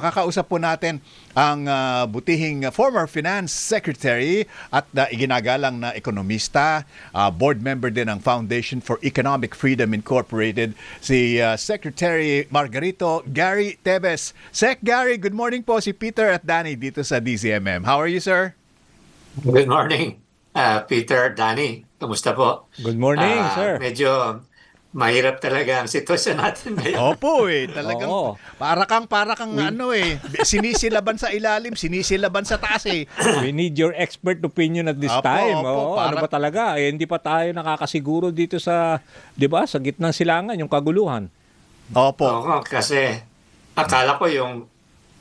Kakausap po natin ang butihing former Finance Secretary at iginagalang na ekonomista, board member din ng Foundation for Economic Freedom Incorporated, si Secretary Margarito Gary Tevez. Sec Gary, good morning po. Si Peter at Danny dito sa DZMM. How are you, sir? Good morning, Peter, Danny. Kamusta po? Good morning, sir. Medyo mahirap talaga ang sitwasyon natin ngayon. Opo talagang Oo. para kang sinisilaban sa ilalim, sinisilaban sa taas eh. We need your expert opinion at this Opo, time. opo, Ano ba talaga? Hindi pa tayo nakakasiguro dito sa, 'di ba, sa gitnang silangan yung kaguluhan. Opo. Oo, kasi akala ko yung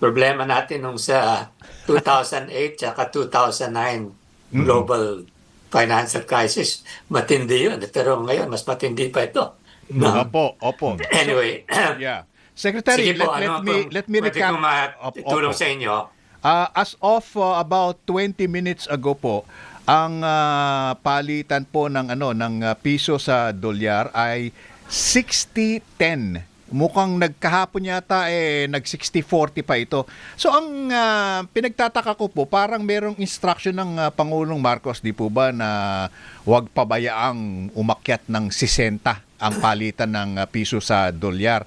problema natin nung sa 2008 at 2009 global financial crisis, matindi yun. Pero ngayon, mas matindi pa ito. No? Opo. Anyway, Yeah. Secretary, sige po, let me pwede recap. kong matulong sa inyo. As of about 20 minutes ago po, ang palitan po ng piso sa dolyar ay 60-10. Mukhang nagkahapon yata nag 60-40 pa ito. So ang pinagtataka ko po, parang merong instruction ng Pangulong Marcos, di po ba, na huwag pabayaang umakyat ng 60 ang palitan ng piso sa dolyar.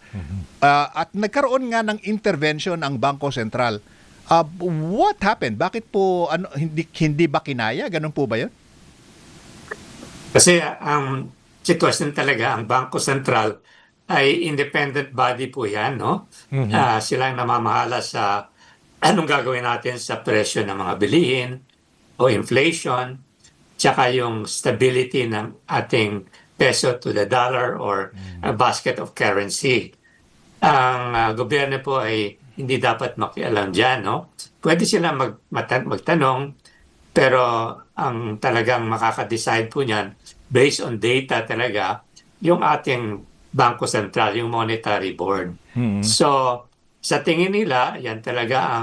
At nagkaroon nga ng intervention ang Bangko Sentral. What happened? Bakit po hindi ba kinaya? Ganun po ba 'yon? Kasi ang sitwasyon talaga, ang Bangko Sentral ay independent body po yan, no? Sila ang namamahala sa anong gagawin natin sa presyo ng mga bilihin o inflation, tsaka yung stability ng ating peso to the dollar or a basket of currency. Ang gobyerno po ay hindi dapat makialam dyan, no? Pwede sila magtanong, pero ang talagang makaka-decide po niyan, based on data talaga, yung ating Bangko Sentral, yung Monetary Board. So, sa tingin nila, yan talaga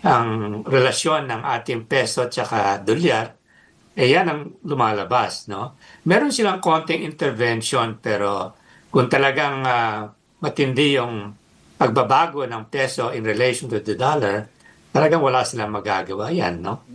ang relasyon ng ating peso at saka dolyar, yan ang lumalabas, no? Meron silang konting intervention, pero kung talagang matindi yung pagbabago ng peso in relation to the dollar, talagang wala silang magagawa yan, no?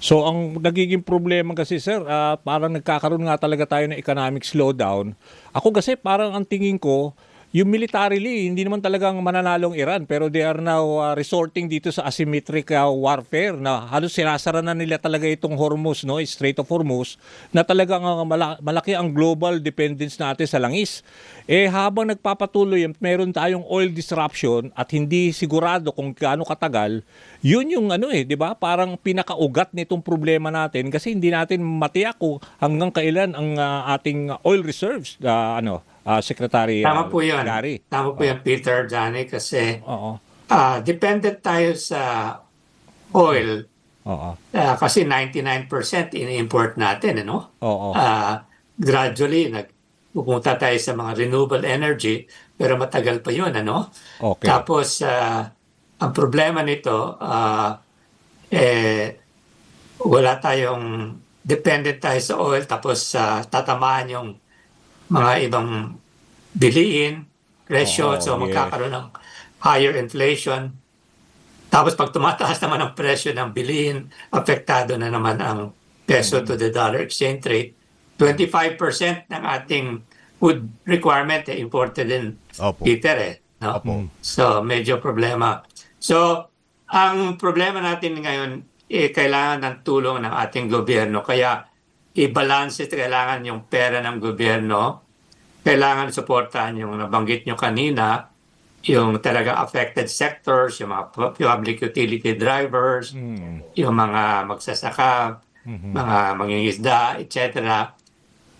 So ang nagiging problema kasi, sir, parang nagkakaroon nga talaga tayo ng economic slowdown. Ako kasi parang ang tingin ko, yung militarily, hindi naman talagang mananalong Iran, pero they are now resorting dito sa asymmetric warfare na halos sinasara na nila talaga itong Hormuz, no, Strait of Hormuz, na talagang malaki ang global dependence natin sa langis. Habang nagpapatuloy, meron tayong oil disruption at hindi sigurado kung gaano katagal, yun yung 'di ba? Parang pinakaugat nitong problema natin kasi hindi natin matiyak kung hanggang kailan ang ating oil reserves, Secretary Tama po yan. Gary. Tama po yan, Peter, Johnny, kasi Oo. dependent tayo sa oil. Oo. Kasi 99% in-import natin, ano? Oo. Gradually, pupunta tayo sa mga renewable energy, pero matagal pa yun, ano? Okay. Tapos, ang problema nito, wala tayong dependent tayo sa oil, tapos tatamaan yung mga ibang bilihin, presyo, so magkakaroon ng higher inflation. Tapos pag tumataas naman ang presyo ng bilihin, apektado na naman ang peso to the dollar exchange rate. 25% ng ating food requirement imported in Peter, no? Opo. So medyo problema. So ang problema natin ngayon, kailangan ng tulong ng ating gobyerno. Kaya i-balance, kailangan yung pera ng gobyerno, kailangan suportahan yung nabanggit nyo kanina, yung talaga affected sectors, yung mga public utility drivers, yung mga magsasaka, mga mangingisda, etc.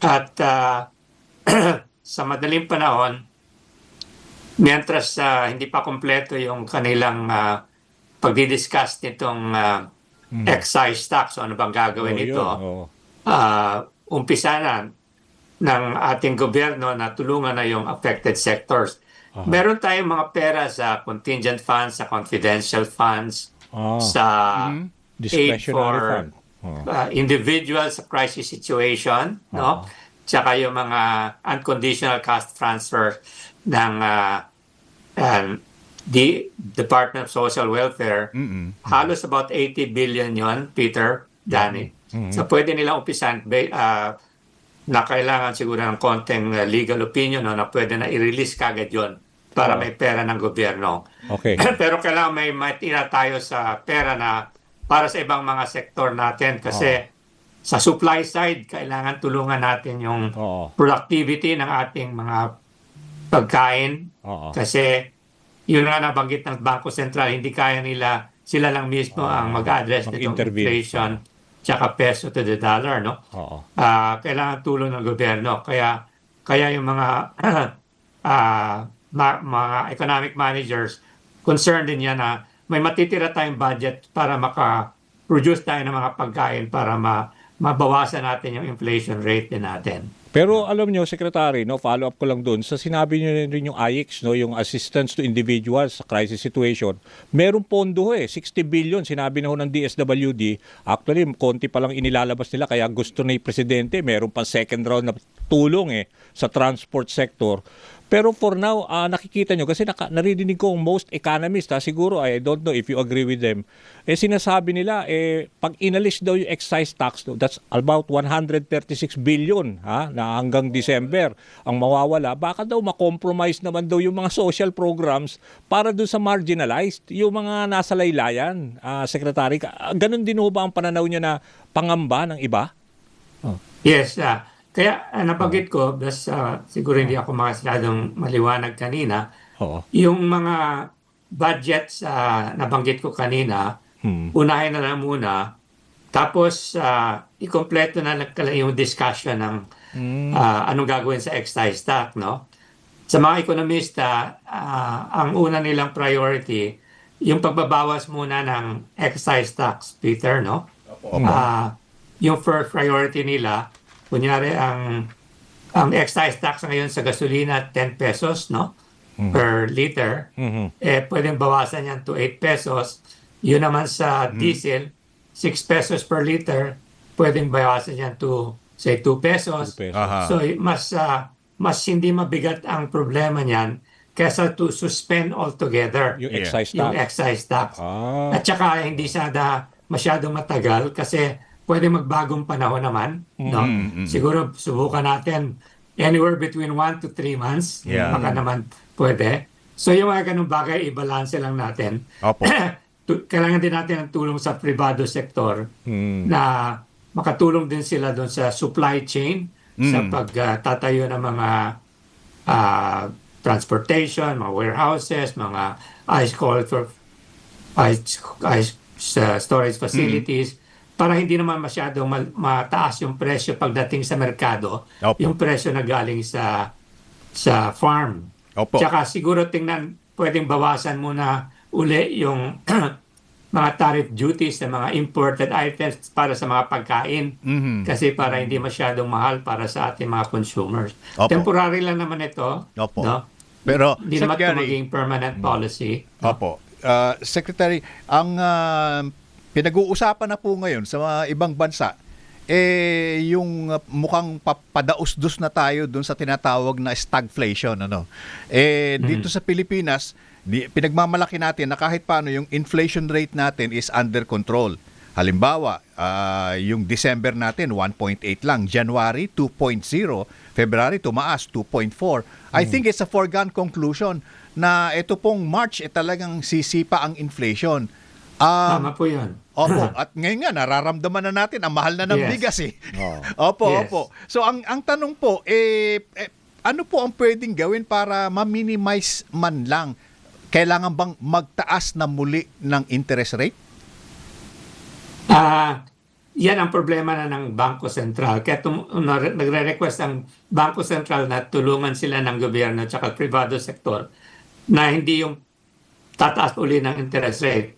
At sa madaling panahon, mientras hindi pa kompleto yung kanilang pagdidiscuss nitong excise tax o ano bang gagawin nito, umpisa na ng ating gobyerno na tulungan na yung affected sectors. Meron tayong mga pera sa contingent funds, sa confidential funds, sa aid for individuals sa crisis situation, no? Tsaka yung mga unconditional cash transfer ng the Department of Social Welfare, halos about 80 billion yon, Peter, Danny. So pwede nilang umpisan na kailangan siguro ng konting legal opinion no, na pwede na i-release kagad yon para may pera ng gobyerno. Okay. Pero kailangan may matira tayo sa pera na para sa ibang mga sektor natin kasi sa supply side, kailangan tulungan natin yung productivity ng ating mga pagkain kasi yun nga nabanggit ng Bangko Sentral, hindi kaya nila, sila lang mismo ang mag-address nitong inflation tsaka peso to the dollar, no? Kailangan tulong ng gobyerno. Kaya yung mga mga economic managers, concerned din yan na may matitira tayong budget para maka-produce tayo ng mga pagkain para mabawasan natin yung inflation rate din natin. Pero alam nyo, Secretary, no, follow up ko lang doon. Sa sinabi nyo rin yung AIX, no, yung Assistance to Individuals sa Crisis Situation, merong pondo 60 billion, sinabi na ho ng DSWD. Actually, konti pa lang inilalabas nila, kaya gusto na yung Presidente, meron pang second round na tulong sa transport sector. Pero for now, nakikita nyo, kasi naririnig ko most economists, siguro, I don't know if you agree with them, sinasabi nila, pag inalis daw yung excise tax, that's about 136 billion na hanggang December ang mawawala, baka daw makompromise naman daw yung mga social programs para doon sa marginalized, yung mga nasa laylayan, Secretary. Ganun din ho ba ang pananaw niya na pangamba ng iba? Yes, kaya nabanggit ko, siguro hindi ako masyadong maliwanag kanina, yung mga budgets nabanggit ko kanina, unahin na lang muna, tapos ikompleto na yung discussion ng anong gagawin sa excise tax, no? Sa mga ekonomista, ang una nilang priority, yung pagbabawas muna ng excise tax, Peter, no? Yung first priority nila, kunyari ang excise tax ngayon sa gasolina 10 pesos no per liter, pwedeng bawasan yan to 8 pesos. Yun naman sa diesel 6 pesos per liter, pwedeng bawasan yan to say 2 pesos. So mas hindi mabigat ang problema niyan kaysa to suspend altogether Yung excise tax. yung excise tax. At saka hindi sana masyadong matagal kasi pwede magbagong panahon naman, no? Siguro subukan natin anywhere between 1 to 3 months. Baka naman pwede. So yung mga ganung bagay, i-balance lang natin. Kailangan din natin ang tulong sa privado sector na makatulong din sila doon sa supply chain, sa pagtatayo ng mga transportation, mga warehouses, mga ice storage facilities, para hindi naman masyadong mataas yung presyo pagdating sa merkado, yung presyo na galing sa farm. Tsaka siguro pwedeng bawasan muna uli yung mga tariff duties sa mga imported items para sa mga pagkain. Kasi para hindi masyadong mahal para sa ating mga consumers. Temporary lang naman ito. No? Pero, hindi naman ito maging permanent policy. Secretary, ang pinag-uusapan na po ngayon sa mga ibang bansa, yung mukhang padaus-dus na tayo dun sa tinatawag na stagflation. Dito sa Pilipinas, pinagmamalaki natin na kahit paano yung inflation rate natin is under control. Halimbawa, yung December natin, 1.8 lang. January, 2.0. February, tumaas, 2.4. I think it's a foregone conclusion na ito pong March, talagang sisipa ang inflation. Tama po yan. At ngayon nga, nararamdaman na natin, ang mahal na ng bigas Opo. So, ang tanong po, ano po ang pwedeng gawin para ma-minimize man lang? Kailangan bang magtaas na muli ng interest rate? Yan ang problema na ng Bangko Sentral. Kaya nagre-request ang Bangko Sentral na tulungan sila ng gobyerno at privado sektor na hindi yung tataas uli ng interest rate.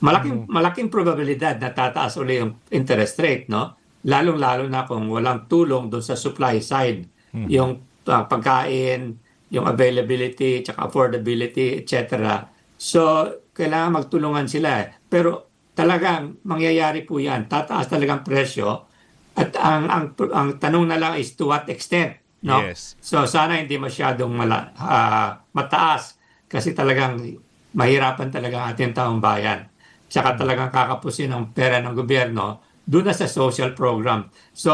Malaking probabilidad na tataas uli yung interest rate, no? Lalong-lalo na kung walang tulong doon sa supply side. Yung pagkain, yung availability, tsaka affordability, etc. So, kailangan magtulungan sila. Pero talagang mangyayari po yan. Tataas talagang presyo. At ang tanong na lang is to what extent, no? Yes. So, sana hindi masyadong mataas. Kasi talagang mahirapan talaga ang ating taong bayan. Tsaka talagang kakapusin ang pera ng gobyerno doon na sa social program. So,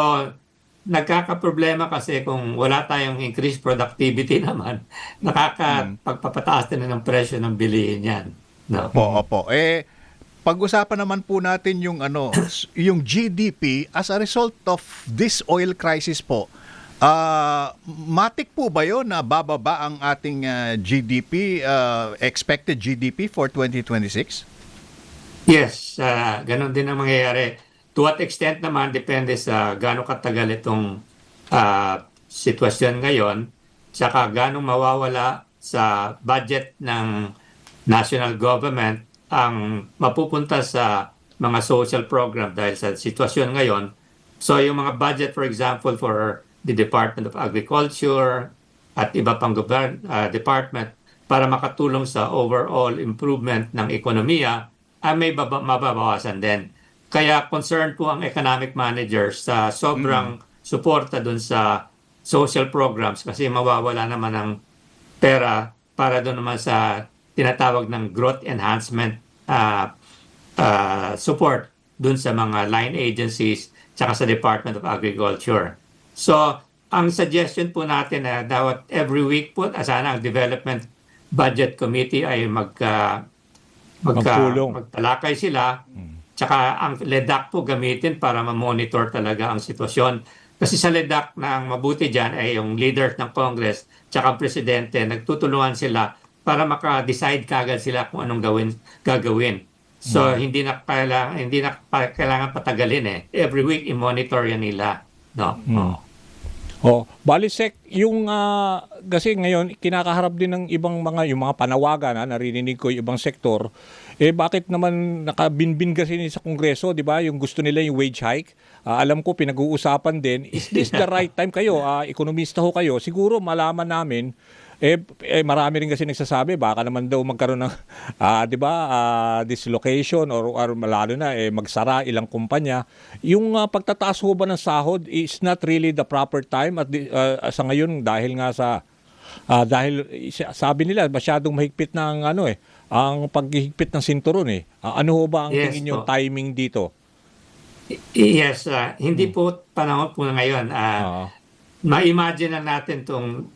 nagkakaproblema kasi kung wala tayong increased productivity naman, nakakapagpapataas din ng presyo ng bilihin yan. No? Opo. Pag-usapan naman po natin yung yung GDP as a result of this oil crisis po. Matik po ba 'yon na bababa ang ating GDP, expected GDP for 2026? Yes, ganun din ang mangyayari. To what extent naman, depende sa gaano katagal itong sitwasyon ngayon, tsaka gaano mawawala sa budget ng national government ang mapupunta sa mga social program dahil sa sitwasyon ngayon. So yung mga budget, for example, for the Department of Agriculture at iba pang department para makatulong sa overall improvement ng ekonomiya, may mababawasan din. Kaya concerned po ang economic managers sa sobrang suporta dun sa social programs kasi mawawala naman ng pera para doon naman sa tinatawag ng growth enhancement support dun sa mga line agencies tsaka sa Department of Agriculture. So, ang suggestion po natin na dapat every week po, sana ang Development Budget Committee ay magtalakay sila. Tsaka ang LEDAC po gamitin para ma-monitor talaga ang sitwasyon. Kasi sa LEDAC na ang mabuti dyan ay yung leaders ng Congress tsaka ang Presidente, nagtutulungan sila para maka-decide kagad sila kung anong gagawin. So, hindi na kailangan patagalin . Every week, i-monitor yan nila. No? Balisek, yung kasi ngayon kinakaharap din ng ibang yung mga panawagan, narinig ko yung ibang sektor, bakit naman nakabinbin kasi sa Kongreso, 'di ba? Yung gusto nila yung wage hike. Alam ko pinag-uusapan din, is this the right time kayo? Ekonomista ho kayo, siguro malaman namin. Marami rin kasi nagsasabi baka naman daw magkaroon ng 'di ba dislocation or lalo na magsara ilang kumpanya. Yung pagtataas ho ba ng sahod is not really the proper time at sa ngayon dahil nga sa dahil sabi nila masyadong mahigpit ng ang paghihigpit ng sinturon . Ano ho ba ang tingin niyo timing dito? Yes, hindi po panahon po ngayon. Ma-imagine na natin tong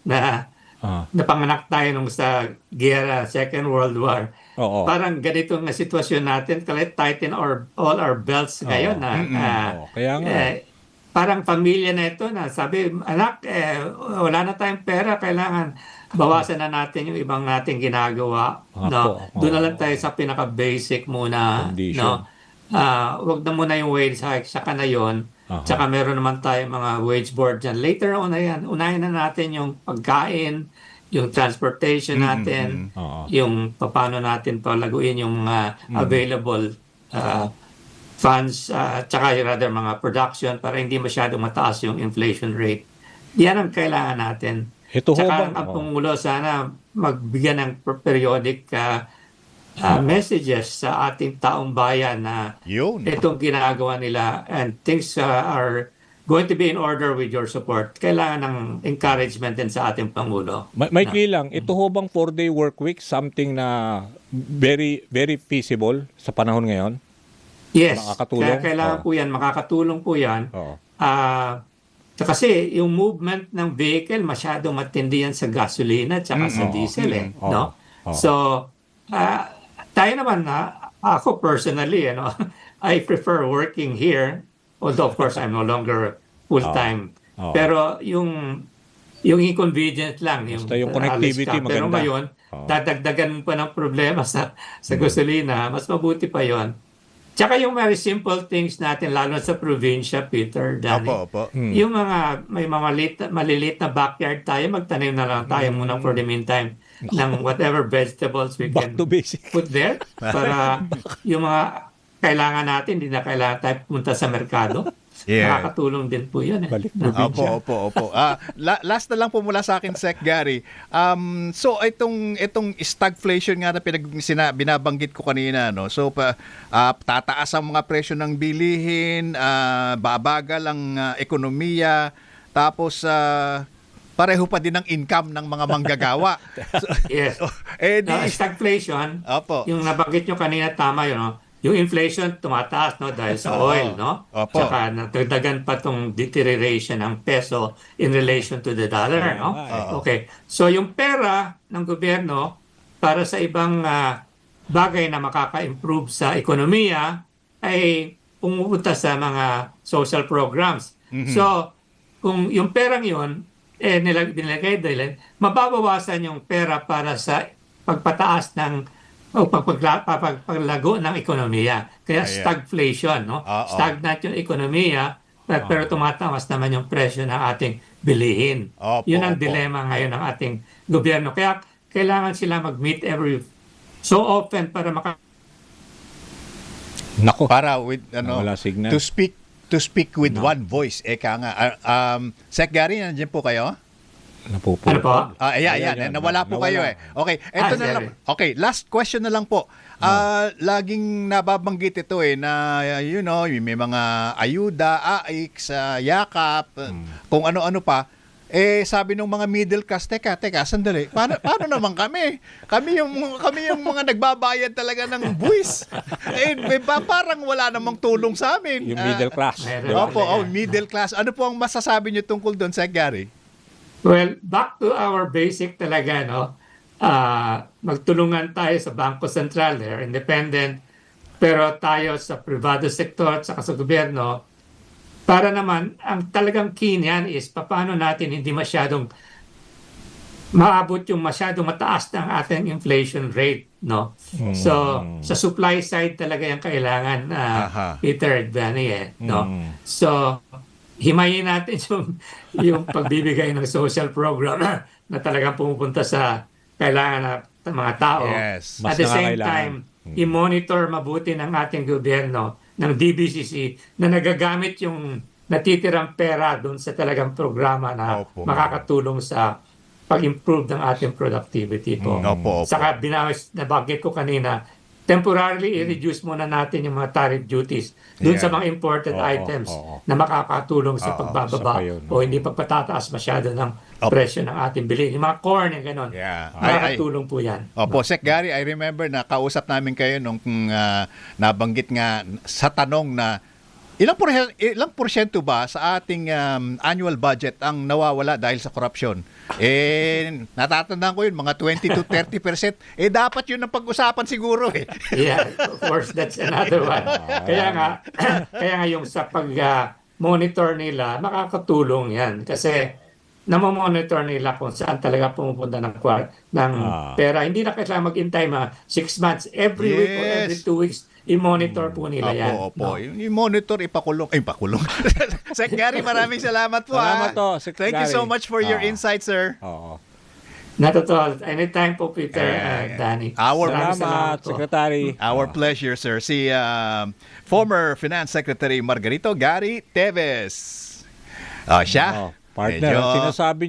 napanganak tayo nung sa giyera, Second World War. Parang ganito nga sitwasyon natin, tighten all our belts ngayon. Kaya nga. Parang pamilya na ito na sabi, anak, wala na tayong pera, kailangan bawasan na natin yung ibang nating ginagawa. Doon na lang tayo sa pinaka-basic muna. Wag na muna yung wage hike, saka na yun. Tsaka meron naman tayo mga wage board dyan. Later on na yan, unahin na natin yung pagkain, yung transportation natin, yung paano natin palaguin yung available funds, tsaka rather mga production para hindi masyadong mataas yung inflation rate. Yan ang kailangan natin. Tsaka ang Pangulo sana magbigyan ng periodic messages sa ating taong bayan na itong ginagawa nila and things are going to be in order with your support. Kailangan ng encouragement din sa ating Pangulo. Maikli lang, ito ho bang 4-day work week something na very very feasible sa panahon ngayon? Yes, makakatulong? Kailangan po yan, makakatulong po yan. Kasi yung movement ng vehicle masyadong matindi yan sa gasolina at sa diesel. No? So, tayo naman ako personally, I prefer working here, although of course I'm no longer full-time. Pero yung inconvenient lang, yung connectivity maganda. Pero ngayon, dadagdagan pa ng problema sa gasolina, mas mabuti pa yon. Tsaka yung very simple things natin, lalo sa probinsya, Peter, Danny. Yung may mga maliliit na backyard tayo, magtanim na lang tayo muna for the meantime ng whatever vegetables we can put there para yung mga kailangan natin, hindi na kailangan tayo pumunta sa merkado. Nakakatulong din po yan. Opo. Last na lang po mula sa akin, Sec Gary. So itong stagflation nga na binabanggit ko kanina, so tataas ang mga presyo ng bilihin, babagal ang ekonomiya, tapos pareho pa din ang income ng mga manggagawa. So, Yes. Stagflation, Opo. yung nabanggit nyo kanina, tama yun, no? Yung inflation tumataas, no, dahil sa oil, no? Opo. Tsaka natagdagan pa tong deterioration ng peso in relation to the dollar, no? Okay. So yung pera ng gobyerno para sa ibang bagay na makaka-improve sa ekonomiya ay pumupunta sa mga social programs. So, kung yung perang yun, binilagay dahil, mababawasan yung pera para sa pagpataas ng o paglago ng ekonomiya. Kaya stagflation, no? Stagnant yung ekonomiya, pero tumataas naman yung presyo ng ating bilihin. Yun ang dilema ngayon ng ating gobyerno. Kaya kailangan sila mag-meet so often para Nako. Para with Wala signal. to speak with one voice. Eka nga. Sec Gary, nandiyan po kayo? Napuputol. Ano po? Ayan. Nawala po kayo eh. Okay, eto na lang. Okay, last question na lang po. Laging nababanggit ito na may mga ayuda, AIC, yakap, kung ano-ano pa. Sabi ng mga middle class, teka, sandali. Paano naman kami? Kami yung mga nagbabayad talaga ng buwis. Parang wala namang tulong sa amin. Yung middle class. Opo, middle class. Ano po ang masasabi niyo tungkol doon, Sec Gary? Well, back to our basic talaga, no? Magtulungan tayo sa Bangko Sentral, they're independent, pero tayo sa privado sector at sa gobyerno, para naman, ang talagang key niyan is paano natin hindi masyadong maabot yung masyadong mataas ng ating inflation rate, no? So, sa supply side talaga yung kailangan, Peter at Danny, no? So, himayin natin yung pagbibigay ng social program na talagang pumupunta sa kailangan ng mga tao. Yes. At the same time, i-monitor mabuti ng ating gobyerno, ng DBCC, na nagagamit yung natitirang pera doon sa talagang programa na makakatulong sa pag-improve ng ating productivity po. Saka nabanggit ko kanina, temporarily i-reduce muna natin yung mga tariff duties doon sa mga imported items na makakatulong sa pagbababa o hindi pagpatataas masyado ng presyo ng ating bilhin. Yung mga corn, yung gano'n. Makakatulong po yan. Opo, Sec Gary, I remember na kausap namin kayo nung nabanggit nga sa tanong na ilang porsyento ba sa ating annual budget ang nawawala dahil sa korupsyon? Natatandaan ko yun, mga 20 to 30%. Dapat yun ang pag-usapan siguro eh. Yeah, of course, that's another one. Kaya nga yung sa pag-monitor nila, makakatulong yan. Kasi namomonitor nila kung saan talaga pumupunta ng pera. Hindi na kailangan mag-intay mga 6 months. Every week or every 2 weeks, i-monitor po nila yan. Opo. I-monitor, ipakulong. Sec Gary, maraming salamat po. Salamat to, Sec Thank you Gary. so much for your insight, sir. Not at all. Anytime po, Peter, Danny. Salamat, Secretary. Our pleasure, sir. Si former Finance Secretary Margarito Gary Teves. Siya. Partner, ang sinasabi niya